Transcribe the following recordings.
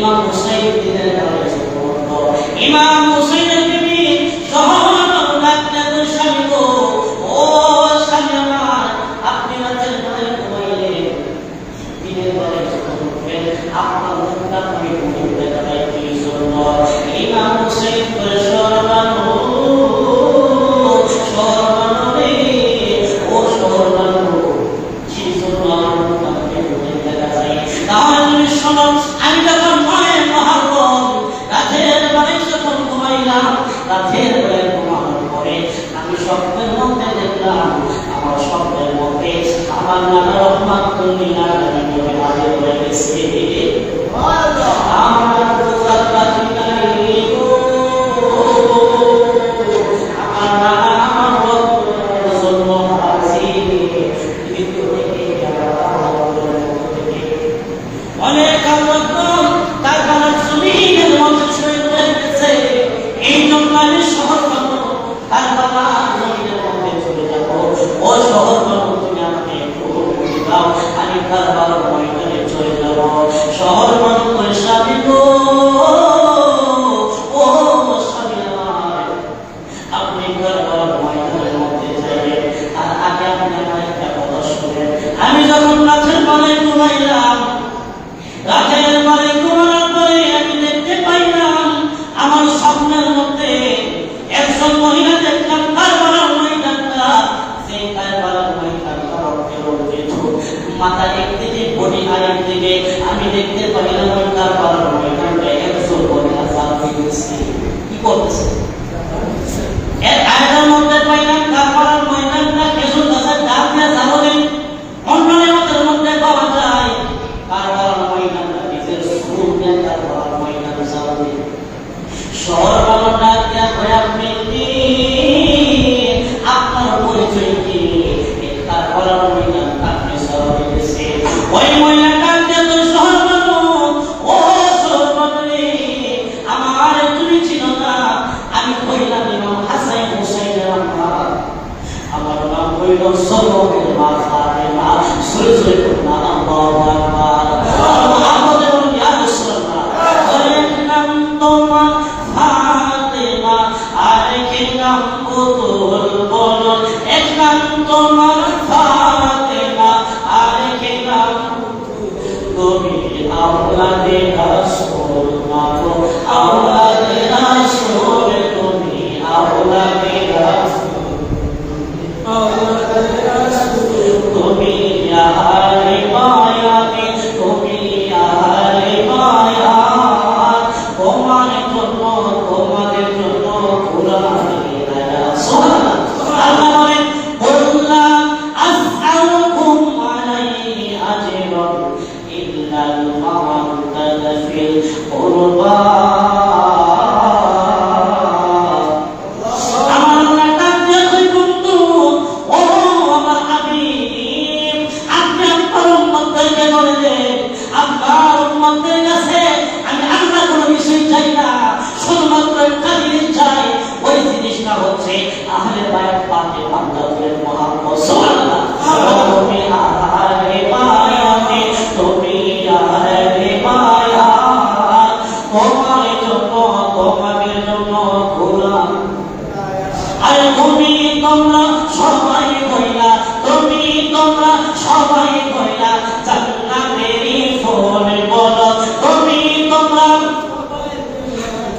ইমাম হুসাইন দিনের ঘরে সুপর্দ। ইমাম হুসাইনের বিবি সহজ ডাকলেন, স্বামী গো, ও স্বামী আমার, আপনি রাতের ঘরে ঘুমাইলেন, দিনের ঘরে ঘুমাইলেন, আপনার মুখটা আমি ঘুমাইতে যাই কি জন্য? ইমাম হুসাইন করে সরবানো, সরবানো রে, ও সরবানো, কি জন্য আমার মুখটা ঘুমাইতে যাই? তাহলে তুমি শোনো, আমি যখন মায়ের মহারম রাতের বেলায় যখন ঘুমাইলাম, রাতের বেলায় ঘুমানোর পরে আমি স্বপ্নের মধ্যে দেখলাম, আমার স্বপ্নের মধ্যে আমার নানা রহমাতুল্লিল আলামিন নবী হাজির হয়ে গেছে। আমার দুয়ার বাতি নাই গো, আমার নানা আমার রহমাতুল জন্ম হাজির, কিন্তু দেখে অনেক রকম তার বাবার জমিনের মধ্যে ছড়িয়ে রয়েছে। এই জন্য আমি শহর পাবো, তার বাবা জমিনের মধ্যে চলে যাবো। ও শহর পাবো, তুমি আমাকে একটু দাও, আমি তার বাবার ময়দানে চলে যাবো। শহর পাবো করে স্বামী গো, ও স্বামী আমার, আপনি তার বাবার ময়দানের মধ্যে যাবেন। আর আগে আপনি আমার একটা কথা শুনেন, আমি যখন রাতের বেলায় ঘুমাইলাম, রাতের বেলায় ঘুমানোর পরে আমি দেখতে পাইলাম আমার স্বপ্নের মধ্যে একজন মহিলা দেখলাম, কারবালার ময়দানটা, সেই কারবালার ময়দানটা রক্তে রঞ্জিত, মাথা একদিকে, বডি আরেকদিকে। আমি দেখতে পাইলাম ওই কারবালার ময়দানটা একজন মহিলা সাথে গেছে, কি করতেছে? এর আয়তার মধ্যে পাইলাম কারবালার ময়দানটা খেজুর গাছের ডাল দিয়ে জ্বালালেন। অন্যের মধ্যে পাওয়া যায় কারবালার ময়দানটা নিজের সুর দিয়ে কারবালার ময়দান জ্বালালেন। শহর বাবার ডাক দিয়া কয়, আপনি কি, আপনার পরিচয় কি? কারবালার ময়দান আপনি জ্বালাতে গেছে। ওই মহিলা ডাক দিয়া কয়, শহর বাবু, ও শহর বাবু রে, আমার তুমি ছিল না, আমি কইলাম ইমাম হাসান হুসাইনের আম্মা, আমার নাম হইল সলমের মা ফাতেমা। সরে সরে করুন আল্লাহু আকবার, আমাদের ইয়া রাসূলুল্লাহ। এক নাম তোমার ফাতেমা, আরেক নাম পুতুল বলন। এক নাম তোমার ফাতেমা, আরেক নাম তুমি আওলাদে রাসূল, মাগো আওলাদে রাসূল, তুমি আওলাদে রাসূল, তুমি আহলে মায়াতে, তুমি আহলে মায়াত, তোমার জন্য, তোমাদের জন্য কুরআনের আয়াত। সুবহানাল্লাহ। আল্লাহ বলেন, কুল্লা আসআলুকুম আলাইহি আজরান ইল্লাল মাওয়াদ্দাতা ফিল কুরবা। আপনার উম্মতের কাছে আমি আল্লাহ কোনো বিষয় চাই না, শুধুমাত্র একটা জিনিস চাই। ওই জিনিসটা হচ্ছে আহলে বায়াত পাকে বান্দাদের মুহাম্মদ সুবহানাল্লাহ। তুমি আহলে বায়াতে, তুমি আহলে বায়াত, তোমার জন্য, তোমাদের জন্য কুরআন। আরে তুমি তোমরা সবাই কইলা, তুমি তোমরা সবাই কইলা জান্নাতেরই ফুল বলো, তুমি তোমরা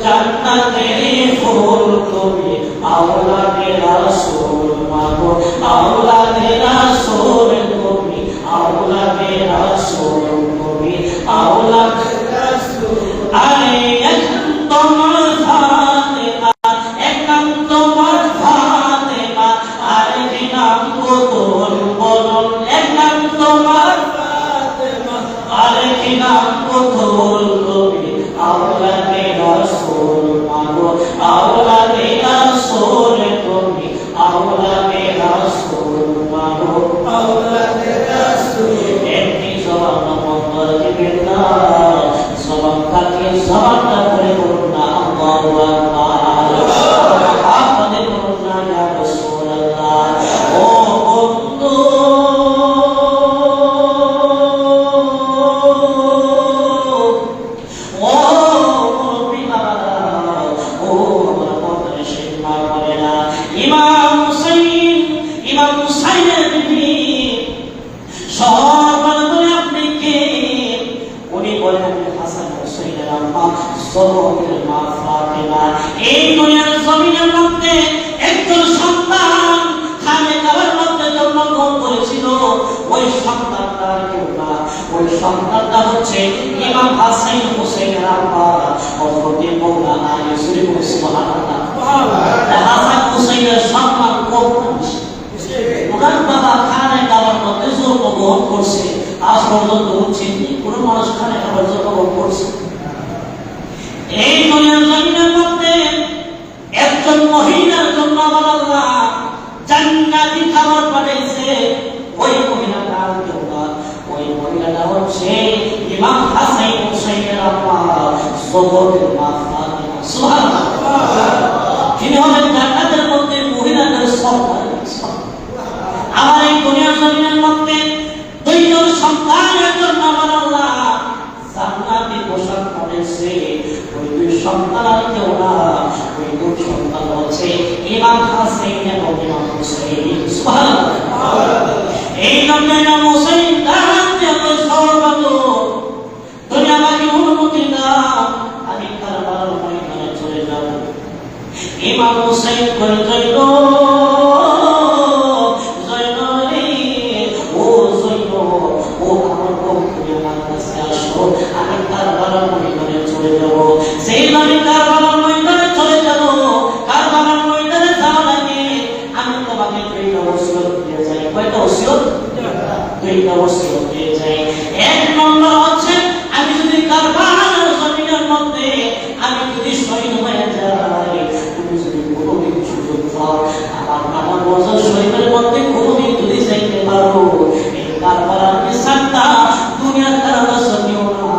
জান্নাতেরই ফুল, তুমি আওলাদে রাসূল, মাগো আওলাদে রাসূল, তুমি আওলাদে রাসূল, তুমি আওলাদে রাসূল। আরে এক তোমার ফাতেমা, এক নাম তোমার ফাতেমা, আরেক নাম পুতুল বলন। এক নাম তোমার ফাতেমা, আরেক নাম পুতুল, তুমি আওলাদে রাসূল, মাগো আওলাদে রাসূল, তুমি আওলাদে রাসূল, মাগো আওলাদে রাসূল। একটি জবান বন্ধ দিবেন না, জবান থাকে জবানটা করে বলুন না আল্লাহু আকবার, আপনাদের বলুন না ইয়া রাসূলুল্লাহ। ও বন্ধু, ও সবকের মা ফাতেমা এই দুনিয়ার জমিনের মধ্যে একজন সন্তান খানে খাবার মধ্যে জন্মগ্রহণ করেছিল। ওই সন্তানটার কেউ না, ওই সন্তানটা হচ্ছে ইমাম হাসান হুসাইনের আব্বা হযরত মাওলানা ইউসুফ সুবহানাল্লাহ। হাসান হুসাইনের সম্মান কম বেশি, ওনার বাবা খানে খাবার মধ্যে জন্মগ্রহণ করছে, আজ পর্যন্ত উঠছে কোনো মানুষ খানে খাবার জন্মগ্রহণ করছে। এই দুনিয়ার জমিনের মধ্যে একজন মহিলার জন্য আমার আল্লাহ জান্নাতি খাবার পাঠাইছে। ওই মহিলাটা কেউ না, ওই মহিলাটা হচ্ছে ইমাম হাসান হুসাইনের আম্মা সবরের মা ফাতেমা। সুবহানাল্লাহ। তিনি হলেন জান্নাতের মধ্যে মহিলাদের সর্দার। আমার এই দুনিয়ার জমিনের মধ্যে দুইজন সন্তানের জন্য আমার আল্লাহ জান্নাতি পোশাক পাঠাইছে। ওই দুই সন্তান আর কেউ না, ওই দুই সন্তান হচ্ছে ইমাম হাসান এবং ইমাম হুসাইন। সুবহানাল্লাহ। এই জন্য ইমাম হুসাইন তাকে সর্বদা দুনিয়া বাকি অনুমতি দাও, আমি কারবালার ময়দানে চলে যাব। ইমাম হুসাইন করে জয়ল জয়ল রে, ও জয়ল, ও আমার বন্ধু আমার কাছে আসো, আমি কারবালার ময়দানে চলে যাব। সেই আমি কারবালার ময়দানে চলে যাব। কারবালার ময়দানে যাওয়ার আগে আমি তোমাকে দুইটা ওসিয়ত দিয়ে যাই। কয়টা ওসিয়ত? দুইটা ওসিয়ত দিয়ে যাই। এক নম্বর হচ্ছে আমি যদি কারবালার জমিনের মধ্যে আমি যদি শহীদ হয়ে যাই, তুমি যদি কোনোদিন সুযোগ পাও আমার নানা বছর শহীদের মধ্যে কোনোদিন যদি যাইতে পারো, এই কারবালার মিশনটা দুনিয়ার কারণে সঙ্গেও না,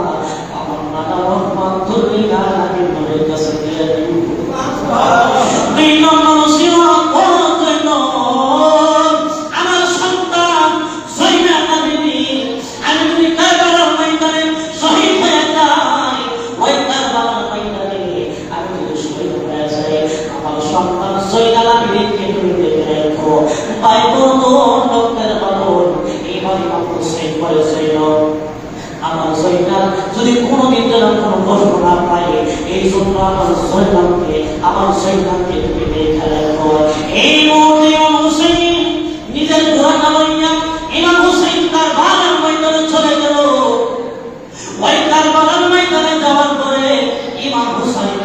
আমার নানা রহমাতুল্লাহ আলাইহি নবীর কাছে দিয়ে দিও। দুই নম্বর ওসিয়ত হইল আমার সন্তান সৈয়দা নবী, আমি যদি কারবালার ময়দানে শহীদ হয়ে যাই, ওই কারবালার ময়দানে আমি যদি শহীদ হয়ে যাই, আমার সন্তান সৈয়দা নবীকে তুমি দেখে রাখো। ভাই বন্ধুর লোকের বালন এইভাবে ইমাম হুসাইন বলেছিল আমার সৈয়দা যদি কোনোদিন যেন কোনো কষ্ট না পায়, এই জন্য আমার সৈয়দাকে তুমি দেখে রাখো। এই মুহূর্তে ইমাম হুসাইন নিজের ঘোড়াটা লইয়া ইমাম হুসাইন কারবালার ময়দানে চলে গেল। ওই কারবালার ময়দানে যাওয়ার পরে ইমাম হুসাইন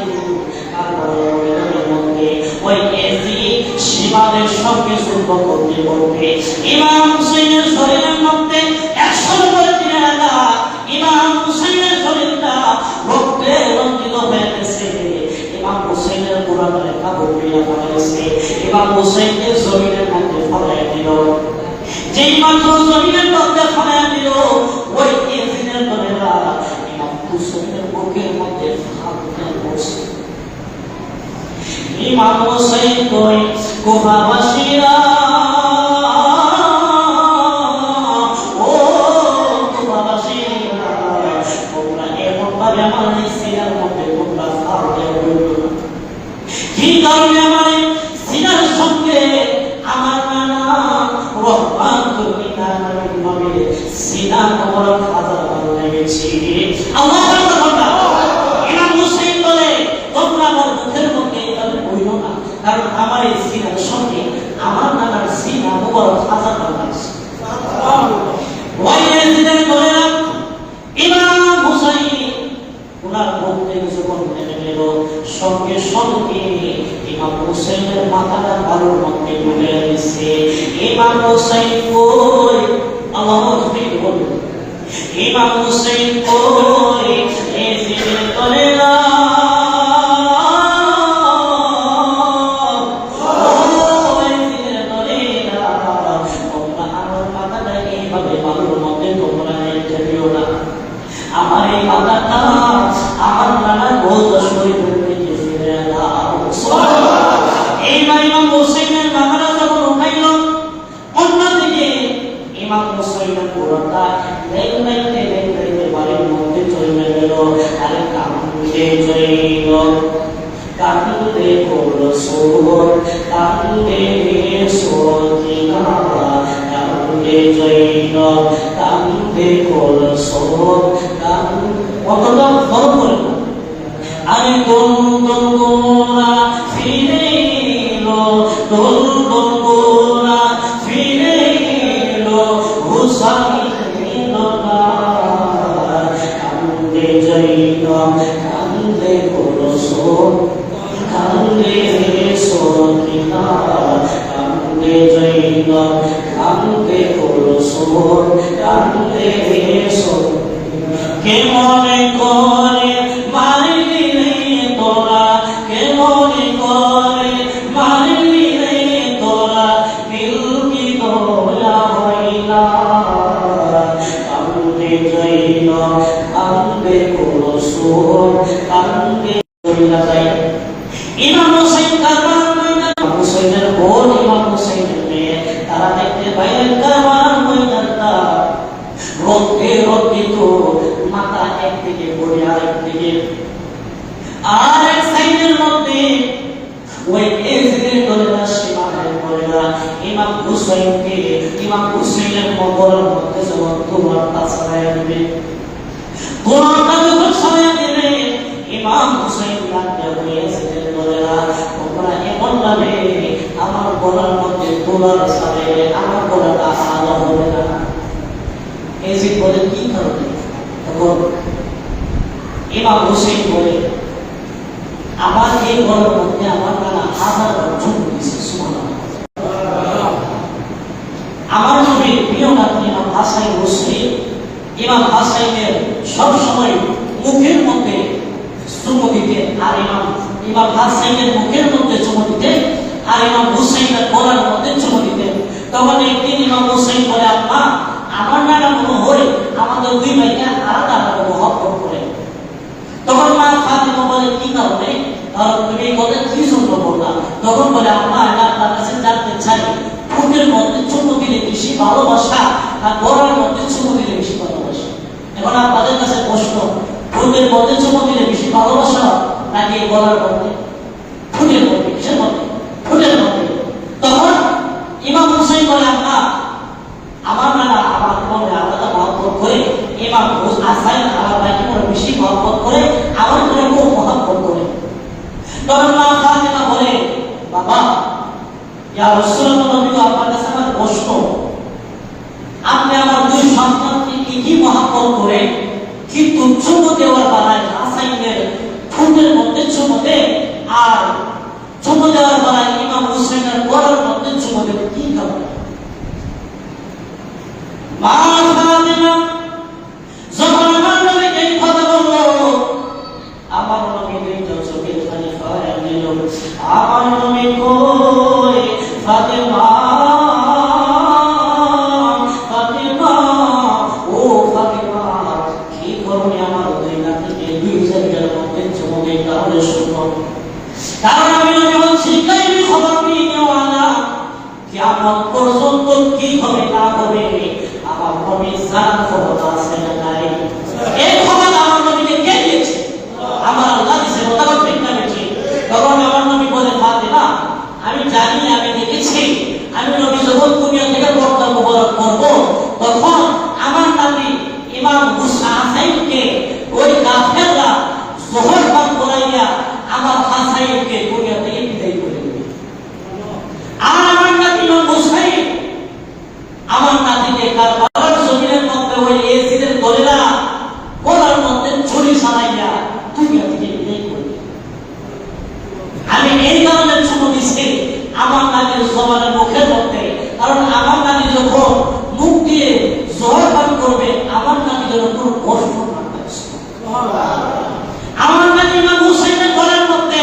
কারবালার ময়দানের মধ্যে ওই এজিদ শিবাদের সঙ্গে যুদ্ধ করতে করতে ইমাম হুসাইনের শরীরের মধ্যে 100 করে দিনের আঘাত, ইমাম হুসাইনের শরীরটা রক্তে রঞ্জিত হয়ে গেছে। ইমাম হুসাইনের পুরাতনে কাপড় পরিয়া পড়েছে। ইমাম হুসাইনকে জমিনের মধ্যে ফলাইয়া দিল। যেই মাত্র জমিনের মধ্যে ফলাইয়া দিল, ওই এজিদের দলেরা ইমাম হুসাইনের বুকের মধ্যে ফাঁক দিয়ে পড়ছে। ইমাম হুসাইন কই কুফাবাসীরা, ও কুফাবাসীরা, তোমরা এমন ভাবে আমার সিনার মধ্যে তোমরা ফাঁক দিয়ে পড়ল। কি কারণে আমার সিনার সঙ্গে আমার নানা রহমাতুল্লাহ আলাইহি নবীর সিনা মোবারক হাজার বার লেগেছে। আল্লাহু আকবার। ইমাম হুসাইন বলে তোমরা আমার মুখের মধ্যে এভাবে বইলো না, কারণ আমার এই সিনার সঙ্গে আমার নানার সিনা মোবারক হাজার বার লাগছে। ওই এজিদের দলেরা ইমাম হুসাইন ওনার মুখ থেকে যখন নেমে গেল, সঙ্গে সঙ্গে ইমাম হুসাইনের মাথাটা বালুর মধ্যে ডুবে গেছে। ইমাম হুসাইন কই, আল্লাহু আকবার। ইমাম হুসাইন কই, এজিদের দলেরা, আমার এই মাথাটা আমার নানা গোল শরীরের দিকে ফিরে দাও। এইবার ইমাম হুসাইনের মাথাটা যখন উঠাইল, অন্যদিকে ইমাম হুসাইনের পুরোটা লেখাইতে বাড়ির মধ্যে চলে গেল। আরে কান্দে জয়ল, কান্দে করল সোর, কান্দে সোজিনা, কান্দে জয়ল, কান্দে করল সোর, কতটা বড় করে আরে কোন কোন গোরা ফিরে এলো, কোন কোন গোরা ফিরে এলো, হুসাইন এলো না। কান্দে জৈনব কান্দে কুলসুম, কান্দে সকিনা, কান্দে জৈনব কান্দে কুলসুম, কান্দে সকিনা। কে মনে করে মারলি রে তোরা, কে মনে করে মারলি রে তোরা, দিল কি দোলা হইলা। কান্দে জৈনব কান্দে কুলসুম, কান্দে হইলা যাই। ইমাম হোসেন কারবালার ময়দানে, হোসেনের বোন ইমাম হোসেনের মেয়ে, তারা দেখতে পাইলেন কারবালার ময়দানটা রক্তে রক্তিত, মাথা একদিকে পড়ে আরেকদিকে, আর এক সাইডের মধ্যে ওই এজিদের দলেরা সীমানায় পড়েরা ইমাম হুসাইনকে, ইমাম হুসাইনের মগরের মধ্যে যখন তোমারটা ছড়াইয়া দিবে, তোমারটা যখন ছড়াইয়া দিবে, ইমাম হুসাইন লাগবে ওই এজিদের দলেরা, তোমরা এমন ভাবে আমার গলার মধ্যে তোলার ছড়াইলে আমার গলাটা আলাদা হবে না। এজিদ বলে কি কারণে? তখন ইমাম হুসাইন বলে, আমার এই গলার মধ্যে আমার নানা হাজার চুপ দিয়েছে। সুবহানাল্লাহ। আমার নবীর প্রিয় নাতি ইমাম হাসান হুসাইন, ইমাম হাসাইনের সব সময় মুখের মধ্যে চুমু দিতে, আর ইমাম হাসাইনের মুখের মধ্যে চুমু দিতে, আর ইমাম হুসাইনের গলার মধ্যে চুমু দিতে। তখন একদিন ইমাম হুসাইন বলে, আম্মা আমার নানা মনে হয় আমাদের দুই ভাইকে আলাদা আলাদা মহব্বত করে। তখন মা ফাতিমা বলে, কি কারণে? তুমি এই কথা কি জন্য বললা? তখন বলে, আম্মা আমি আপনার কাছে জানতে চাই, বুকের মধ্যে চুমু দিলে বেশি ভালোবাসা আর গলার মধ্যে চুমু দিলে বেশি ভালোবাসা? এখন আপনাদের কাছে প্রশ্ন, বুকের মধ্যে চুমু দিলে বেশি ভালোবাসা নাকি গলার মধ্যে? ফুটের মধ্যে। কিসের মধ্যে? ফুটের মধ্যে। তখন ইমাম হুসাইন বলে, আম্মা আমার নানা আমার মনে আলাদা মহব্বত করে, ইমাম হাসান আমার ভাইকে মনে বেশি মহব্বত করে, আমার মনে খুব মহব্বত করে। তখন মা ফাতিমা বলে, বাবা ইয়া রাসূলুল্লাহ, নবী গো, আপনার কাছে আমার প্রশ্ন, আপনি আমার দুই সন্তানকে কি কি মহব্বত করে, কিন্তু চুমু দেওয়ার বেলায় হাসাইনের ঠোঁটের মধ্যে চুমু দেয়, আর চুমু দেওয়ার বেলায় ইমাম হুসাইনের গলার মধ্যে চুমু দেবে, কি কারণে? মা ফাতিমা যখন আমার নবীকে এই কথা বলল, আমার নবী দুইটা চোখের পানি ফেলে দিল। আমার নবী কই, ফাতিমা ফাতিমা, ও ফাতিমা, কি করনি আমার দুই নাতিকে দুই জায়গার মধ্যে চুমু দেয়? তাহলে শুনো, কারণ আমি নবী বলছি, গায়বী খবর নিয়ে নেওয়া না, কিয়ামত পর্যন্ত কি হবে না হবে আমার নবী জানার ক্ষমতা আছে না নাই? এই ক্ষমতা আমার নবীকে কে দিয়েছে? আমার আল্লাহ দিয়েছে। কথা ঠিক না বেশি? তখন আমার নবী বলে, ফাতিমা আমি জানি, আমি দেখেছি, আমি নবী যখন দুনিয়া থেকে বর্তমান মুবারক করব, তখন আমার নাতি ইমাম হাসাইনকে ওই কাফেররা জোহর পান করাইয়া আমার হাসাইনকে দুনিয়া থেকে বিদায় করে দিবে। আর আমার নাতি ইমাম হুসাইন, আমার নাতিকে কারবালার জমিনের মধ্যে ওই এজিদের দলেরা গলার মধ্যে ছুরি চালাইয়া দুনিয়া থেকে বিদায় করে দিবে। আমি এই কারণে চুমু দিচ্ছি আমার নাতির জবানের মুখের মধ্যে, কারণ আমার নাতি যখন মুখ দিয়ে জহর পান করবে, আমার নাতি যেন কোনো কষ্ট না পায়। আমার নাতি ইমাম হুসাইনের গলার মধ্যে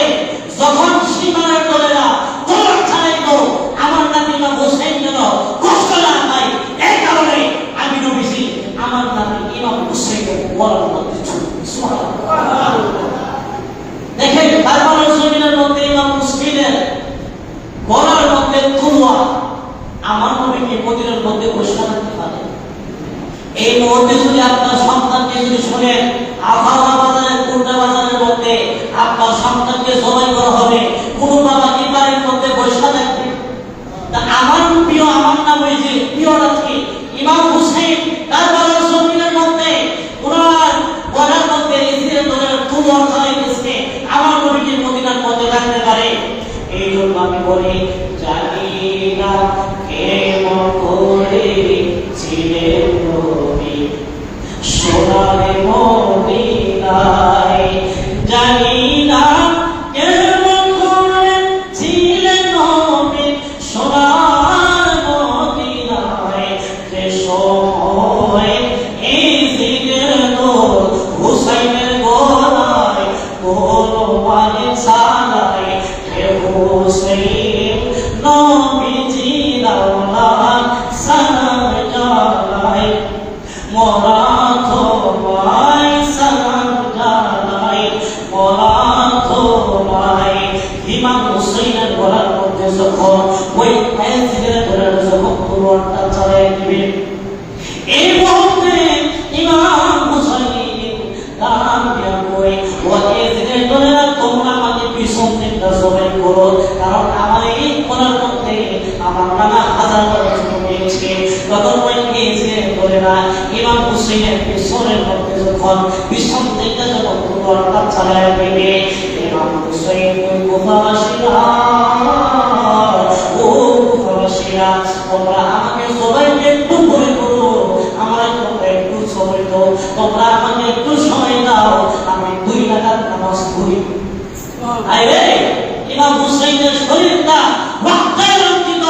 যখন সীমানার দলেরা তলোয়ার চালাইতো, আমার নাতি ইমাম হুসাইন যেন কষ্ট না পায়, এই কারণে আমি নবীজি আমার নাতি ইমাম হুসাইনের গলার মধ্যে ছুরি। সুবহানাল্লাহ। দেখেন কারবালার জমিনের মধ্যে ইমাম হুসাইনের গলার মধ্যে তলোয়ার, আমার নবীকে মদিনার মধ্যে বসে থাকতে পারে? এই মুহূর্তে যদি আপনার সন্তানকে যদি শুনেন আফারা বাজারের কোটা বাজারের মধ্যে আপনার সন্তানকে জবাই করা হবে, কোন বাবা কি বাড়ির মধ্যে বসে থাকবে? আমার প্রিয়, আমার নাম ওই যে প্রিয় নাতি ইমাম হুসাইন কারবালার জমিনের মধ্যে ওনার গলার মধ্যে ইসরায়েলের তলোয়ার চালাইতেছে, মদিনায় জানি না কেমন করে ছিলেন নবী সোনার মদিনায় যে সময় এই জিগের দোল হুসাইনের গলায় তলোয়ারে চালায় হে হুসাইন নবীজি দাওলাত সালাম জানায় মোরা তোমায় সালাম জানাই মোরা তোমায় ইমাম হুসাইনের গলার মধ্যে যখন ওই আয়াতের ধরে যখন তলোয়ারটা চালায় দিবে এই মুহূর্তে ইমাম হুসাইন দাঁড়ান দিয়া কই ও আয়াতের ধরে তোমরা আমাকে পিছন দিকটা জবাই করো কারণ আমার এই কোনার মধ্যে আমার নানা হাজার বছর হয়েছে তখন ওই ধরে না ইমাম হুসাইনের পিছনের মধ্যে যখন পিছন দিকটা যখন তলোয়ারটা চালায় দিবে ইমাম হুসাইন ওই কুফাবাসীরা ও কুফাবাসীরা তোমরা আমাকে সবাইকে একটু করে করো আমার একটু সময় দাও তোমরা আমাকে একটু সময় দাও আমি 2 রাকাত নামাজ পড়ি আরে ইমাম হুসাইনের শরীরটা রক্তে রঞ্জিত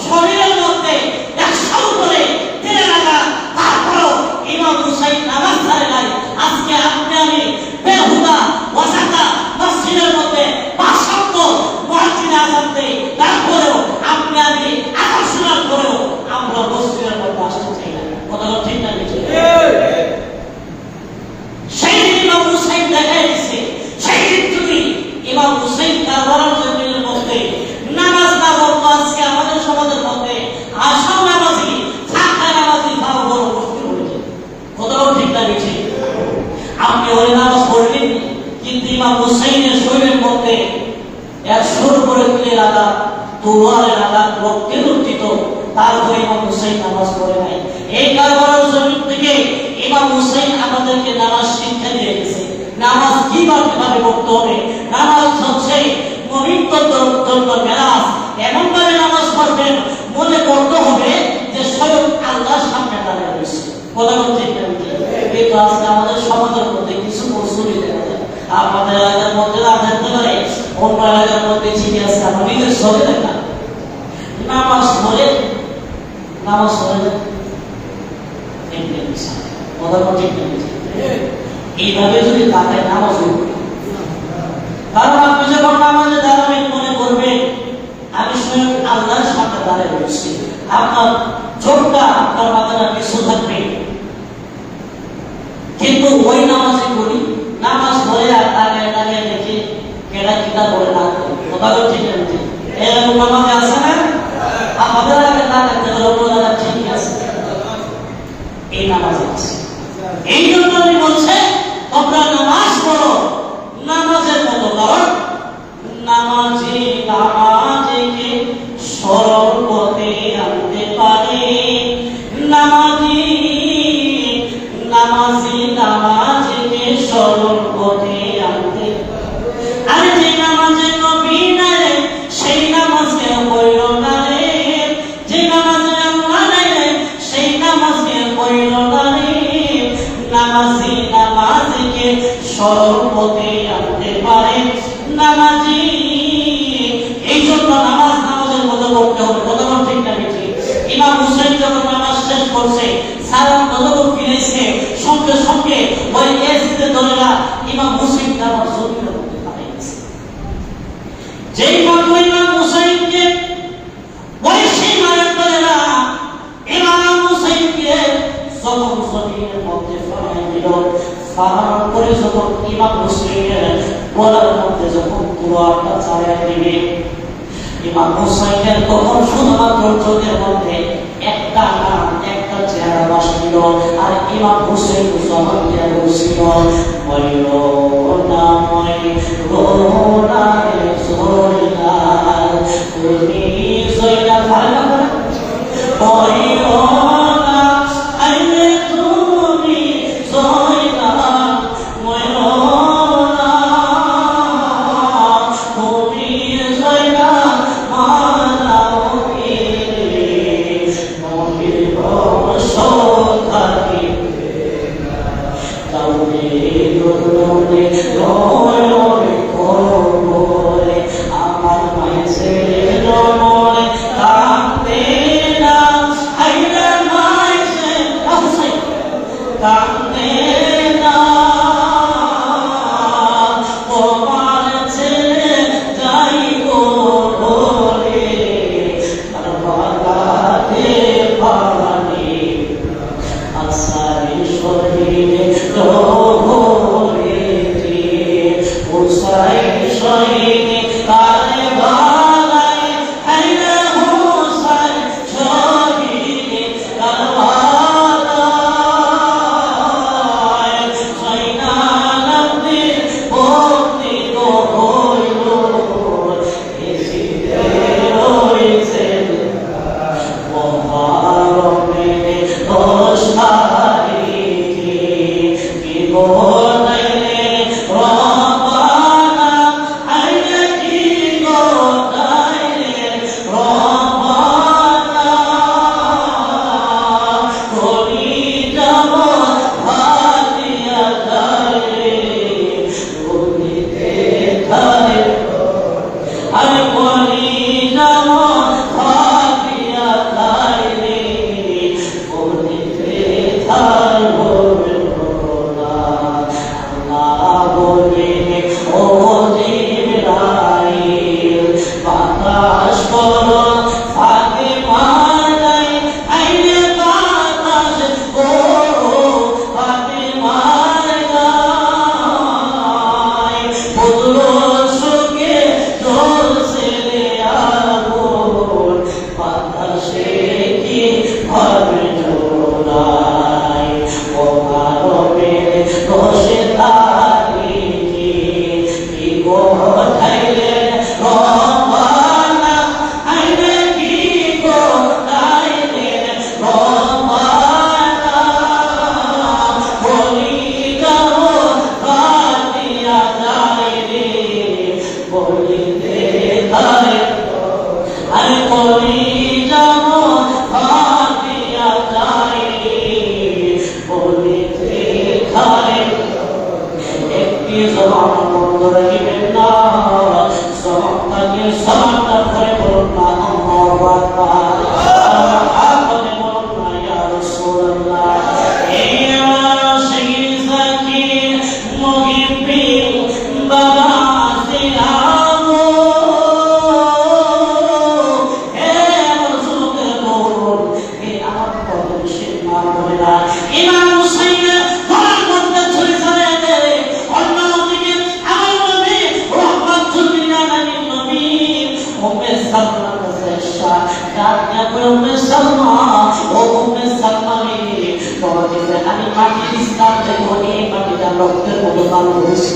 শরীরের মধ্যে 100 করে দিলে লাগা তারপরও ইমাম হুসাইন নামাজ ছাড়ে নাই আজকে আপনি আমি বেহুদা ওয়াসাকা মসজিদের মধ্যে 5 ওয়াক্ত মুয়াজ্জিন আযান দেই তারপরেও আপনি আমি আকর্ষণ করেও আমরা মসজিদের মধ্যে আসতে চাই না কথা ঠিক না ঠিক সেই ইমাম হুসাইন দেখা দিয়েছে সেই যদি ইমাম হুসাইন কারবালার জমিনের মধ্যে নামাজ না পড়তো আজকে আমাদের সমাজের মধ্যে আসল নামাজি থাকা নামাজি ভাব বড় মুশকিল হয়ে যায় কথা ঠিক না ঠিক আপনি ওই নামাজ পড়লেন কিন্তু ইমাম হুসাইনের শরীরের মধ্যে 100 করে তুলে লাগা তলোয়ারে লাগা রক্তে রঞ্জিত তারপরে ইমাম হুসাইন নামাজ পড়ে নাই এই কারবালার জমিন থেকে ইমাম হুসাইন আমাদেরকে নামাজ শিক্ষা দিয়ে গেছে নামাজ কিভাবে পড়তে হবে নামাজ হচ্ছে পবিত্র জন্য মেরাজ এমন ভাবে নামাজ পড়বেন মনে করতে হবে যে স্বয়ং আল্লাহর সামনে দাঁড়িয়ে রয়েছে কথা বলতে কিন্তু আজকে আমাদের সমাজের মধ্যে কিছু পরিস্থিতি দেখা যায় আমাদের এলাকার মধ্যে থাকতে পারে অন্য এলাকার মধ্যে চিঠি আছে আমরা নিজের সরে দেখা নামাজ পড়ে কথা বলতে এইভাবে যদি তাকে নামাজ পড়ে কারণ আপনি যখন নামাজে দাঁড়াবেন মনে করবেন আমি স্বয়ং আল্লাহর সামনে দাঁড়িয়ে রয়েছি আপনার চোখটা আপনার মাথাটা পিছু থাকবে কিন্তু ওই নামাজে করি নামাজ পড়ে আর তাকায় তাকায় দেখি কেডা কিতা করে না কথা ঠিক আছে এরকম নামাজে আছে না আমাদের আগে তাকাতে হলো বোঝা ঠিক আছে এই নামাজে আছে এই জন্য আমি বলছে তোমরা নামাজ পড়ো নামাজের মতো কারণ নামাজি নামাজিকে সরল পথে আনতে পারে নামাজি নামাজিকে সরল পথে আনতে আরে যে নামাজে নবী নাই সেই নামাজকে কইল না রে যে নামাজে আল্লাহ নাই সেই নামাজকে কইল না রে নামাজিকে সরল পথে আনতে পারে নামাজি এই জন্য নামাজের মতো করতে হবে কথা ঠিক না ঠিক ইমাম হুসাইন যখন নামাজ শেষ করছে সালাম যখন ফিরেছে সঙ্গে সঙ্গে ওই এসিতে দলেরা ইমাম হুসাইন নামাজ জমিনের মধ্যে পাঠিয়েছে যেই মাত্র ইমাম হুসাইনকে ওই সেই মায়ের দলেরা ইমাম হুসাইনকে যখন জমিনের মধ্যে পাঠিয়ে দিল ফারান করে যখন ইমাম হুসাইনের গলার মধ্যে যখন তলোয়ারটা চালিয়ে দিবে ইমাম হুসাইনের তখন শুধুমাত্র চোখের মধ্যে একটা নাম একটা চেহারা বাসছিল আর ইমাম হুসাইন জবান দিয়ে বলছিল তুমি জয়না ভালো আমার মায়ের ছেলে মনে কাঁদতে না আইলা মায়ের কাঁদতে না তোমার ছেলে যাইব বলে আর বাগাতে পানি আসারি শরীরে রোহরে উসাই শরীরে কালে বালাই আইলা হুসাই শরীরে কালবালাই সাইনা নবী ভক্তি তো হইল এসিতে রইছে মহারমে দোষারি কি বনাইলে রবানা আইলে কি বনাইলে রবানা করি যাব ভালিয়া যাইলে বলিতে তাই আমি বলি যাব ভালিয়া যাইলে বলিতে তাই হবে না আল্লাহ বলে ও জিবরাইল বাতাস করো ফাঁকে মারাই আইলে বাতাস করো ফাঁকে মারাই পুত্র সুখে জ্বলছে রে আগুন বাতাসে কি হবে জোড়াই ও ভারতের দোষে তারি কি গো ঠাইলে রবানা আইলে কি গো ঠাইলে রবানা বলি যাও বাতিয়া যাইলে বলিতে তাই আরে বলি যাব ভাতিয়া যাইলে বলিতে তাই একটি জবান বন্ধ রাখিবেন না জবানটাকে জবানটা ধরে বলুন না আল্লাহু আকবার আপনি বলুন না ইয়া রাসূলুল্লাহ এই আশিক জাকির মুহিব্বিন বাবা সিলামো হে রাসূলের বলুন হে আমার কদম শিরমা করে না ইমাম হুসাইনের ঘরের মধ্যে ছুরি চালিয়ে দেয় অন্যদিকে আমার নবী রহমাতুল লিল আলামিন নবী উম্মে সালমার কাছে এসে ডাকতে বলে উম্মে সালমা ও উম্মে সালমা রে তোমাকে আমি মাটি দিস্তাম দেখো এই মাটিটা রক্তের মতো লাল হয়েছে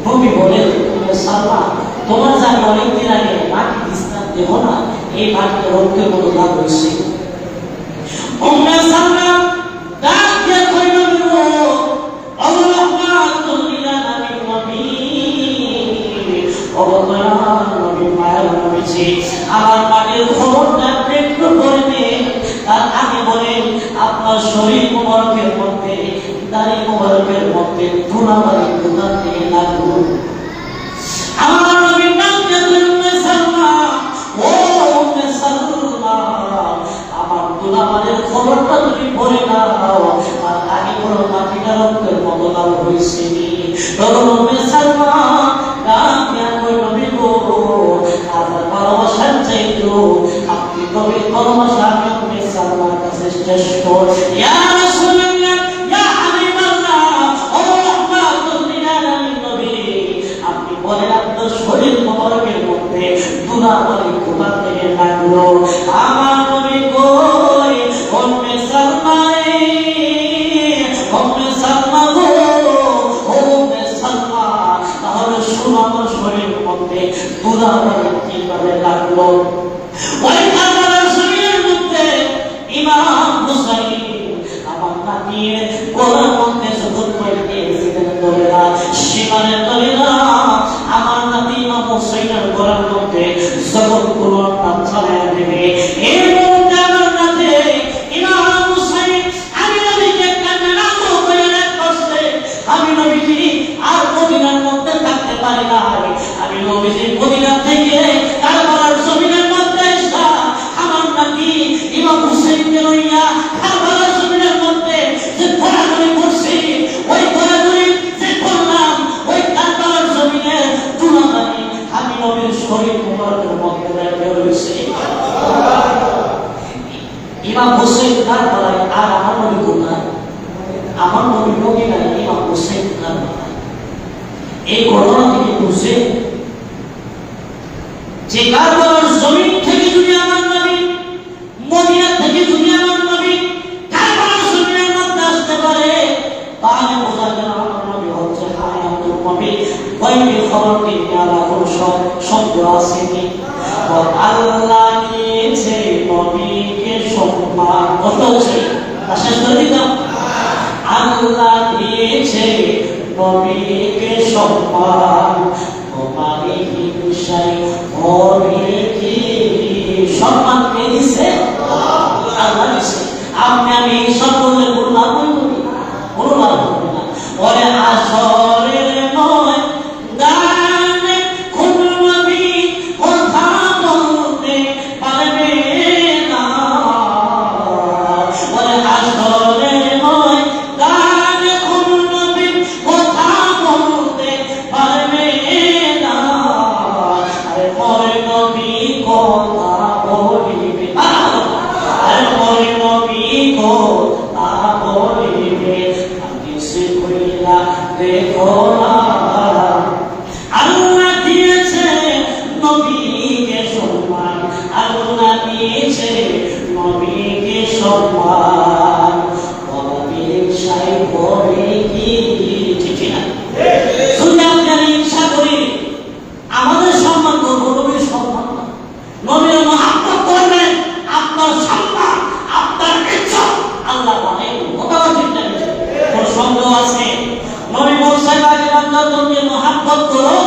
নবী বলেন উম্মে সালমা তোমার জানি অনেকদিন আগে মাটি দিস্তাম দেখো না এই মাটিটা রক্তের মতো লাল হয়েছে উম্মে সালমা ডাক দিয়ে কইল আল্লাহ রহমাতুল লিল আলামিন নবী অবতার নবী মায়ের নবীজি আমার মাটির খবরটা একটু বলবে আর আগে বলেন আপনার শরীর মোবারকের মধ্যে দাড়ি মোবারকের মধ্যে ধুলাবালি কোথা থেকে লাগলো আমার নবীর নাম দিয়ে উম্মে সালমা ও উম্মে সালমা আমার ধুলাবালির খবরটা তুমি বলে নাও আর আগে বলো মাটিটা রক্তের মতো লাল হয়েছে তখন উম্মে সালমা ডাক দিয়া কই নবী গো আপনার ভালোবাসার চাইতো আপনি তবে ভালোবাসা আমি উম্মে সালমার কাছে শ্রেষ্ঠ ইয়া রাসূলুল্লাহ ইয়া হাবিবাল্লাহ ও রাহমাতুল লিল আলামিন নবী আপনি বলেন আপনার শরীর মোবারকের মধ্যে ধুলাবালি কোথা থেকে লাগলো আমার নবী কই উম্মে সালমা উম্মে সালমা গো উম্মে সালমা তাহলে শুনো আমার শরীরের মধ্যে ধুলাবালি কিভাবে লাগলো ওই আমার শরীরের মধ্যে ইমাম হুসাইন আমার নাতির কোলার মধ্যে যখন পড়তেছিলেন দলেরা সীমানের দলেরা আমার নাতি ইমাম হুসাইনের কোলার মধ্যে যখন কোলার নাম চালায় দেবে এর মধ্যে আমার নাতি ইমাম হুসাইন আমি নবীকে কান্না না আমার নবী মদিনায় ইমাম হুসাইন কারবালায়। এই ঘটনা থেকে বুঝে যে কারবালার জমিন থেকে যদি আমার নবী, মদিনা থেকে যদি আমার নবী কারবালার জমিনের মধ্যে আসতে পারে, তাহলে বোঝা গেল আমার নবী হচ্ছে হায়াতুল নবী। কয়েকটি খবর তিনি আলাদা শব্দ আসেনি। আল্লাহ দিয়েছে নবীকে সম্মান, কত হচ্ছে শেষ করে দিতাম। আল্লাহ দিয়েছে নবীকে সম্মান, তোমারই হিংসাই হবে কি? সম্মান কে দিছে? আল্লাহ দিছে। আপনি আমি হিংসা করলে কোনো লাভ হইব না, কোনো লাভ হবে না। ওরে আসরের নয় গানে কোন নবী কথা বলতে পারবে না। ওরে আসরের নয় গানে কোন নবী কথা বলতে পারবে না। আরে মোর নবী কথা বলিবে, আরে মোর নবী কথা বলিবে। হাদিসে কইলা দেখো না, আল্লাহ দিয়েছে নবীকে সম্মান, আল্লাহ দিয়েছে নবীকে সম্মান। হিংসাই করে কি? ঠিক না? যদি আপনার হিংসা করি, আমাদের সম্মান করবো, নবীর সম্মান না। নবীর মহাব্বত করবেন, আপনার সম্মান, আপনার ইজ্জত আল্লাহ মানে কথা ঠিক না? কোন সন্দেহ আছে? নবী বলছেন তোমরা মহাব্বত করো,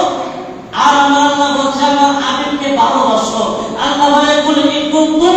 আর আমার আল্লাহ বলছে আমার আমিনকে ভালোবাসো। আল্লাহ বলে কুল ইন কুনতুম